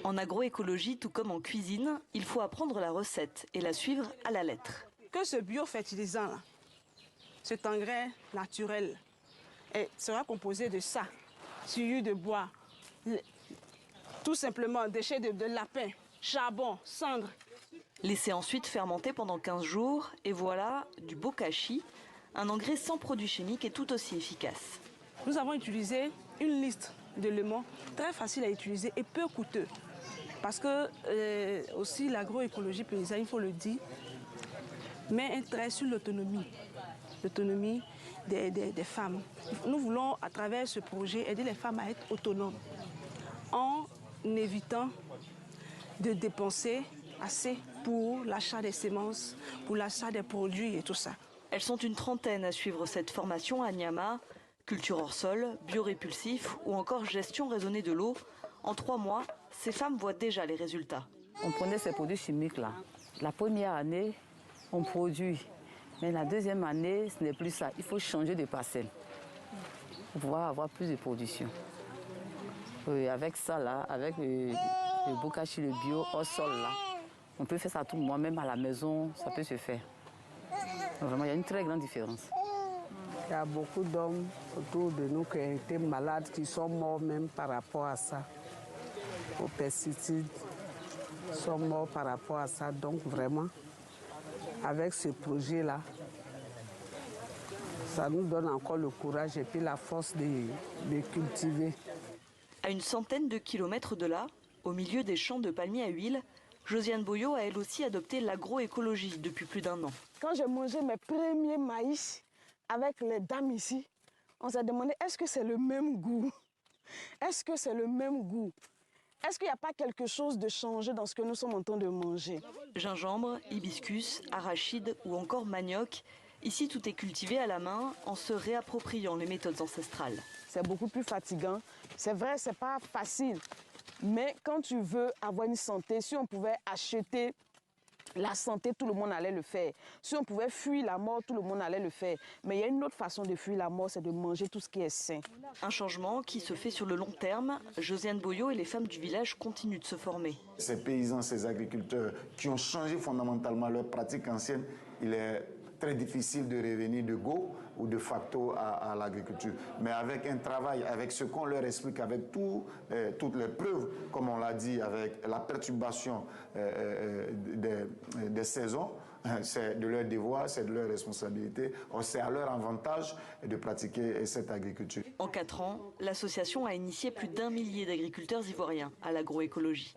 En agroécologie, tout comme en cuisine, il faut apprendre la recette et la suivre à la lettre. Que ce biofertilisant, cet engrais naturel, sera composé de ça, sciure de bois, tout simplement déchets de lapin, charbon, cendre. Laissez ensuite fermenter pendant 15 jours et voilà du bokashi, un engrais sans produits chimiques et tout aussi efficace. Nous avons utilisé une liste d'éléments très faciles à utiliser et peu coûteux. Parce que aussi l'agroécologie paysanne, il faut le dire, met un trait sur l'autonomie des femmes. Nous voulons, à travers ce projet, aider les femmes à être autonomes en évitant de dépenser assez pour l'achat des semences, pour l'achat des produits et tout ça. Elles sont une trentaine à suivre cette formation à Nyama, culture hors sol, biorépulsif ou encore gestion raisonnée de l'eau. En 3 mois, ces femmes voient déjà les résultats. On prenait ces produits chimiques-là. La première année, on produit. Mais la deuxième année, ce n'est plus ça. Il faut changer de parcelle pour pouvoir avoir plus de production. Avec ça, là, avec le bokashi, le bio hors sol, là, on peut faire ça tout moi-même à la maison, ça peut se faire. Vraiment, il y a une très grande différence. Il y a beaucoup d'hommes autour de nous qui ont été malades, qui sont morts même par rapport à ça. Aux pesticides, sont morts par rapport à ça. Donc vraiment, avec ce projet-là, ça nous donne encore le courage et puis la force de cultiver. À une centaine de kilomètres de là, au milieu des champs de palmiers à huile, Josiane Boyo a elle aussi adopté l'agroécologie depuis plus d'1 an. Quand j'ai mangé mes premiers maïs avec les dames ici, on s'est demandé est-ce que c'est le même goût? Est-ce que c'est le même goût? Est-ce qu'il n'y a pas quelque chose de changé dans ce que nous sommes en train de manger? Gingembre, hibiscus, arachide ou encore manioc, ici tout est cultivé à la main en se réappropriant les méthodes ancestrales. C'est beaucoup plus fatigant. C'est vrai, c'est pas facile. Mais quand tu veux avoir une santé, si on pouvait acheter la santé, tout le monde allait le faire. Si on pouvait fuir la mort, tout le monde allait le faire. Mais il y a une autre façon de fuir la mort, c'est de manger tout ce qui est sain. Un changement qui se fait sur le long terme. Josiane Boyo et les femmes du village continuent de se former. Ces paysans, ces agriculteurs qui ont changé fondamentalement leurs pratiques anciennes, il est très difficile de revenir de go ou de facto à l'agriculture. Mais avec un travail, avec ce qu'on leur explique, avec toutes les preuves, comme on l'a dit, avec la perturbation des saisons, c'est de leur devoir, c'est de leur responsabilité. C'est à leur avantage de pratiquer cette agriculture. En 4 ans, l'association a initié plus d'1 millier d'agriculteurs ivoiriens à l'agroécologie.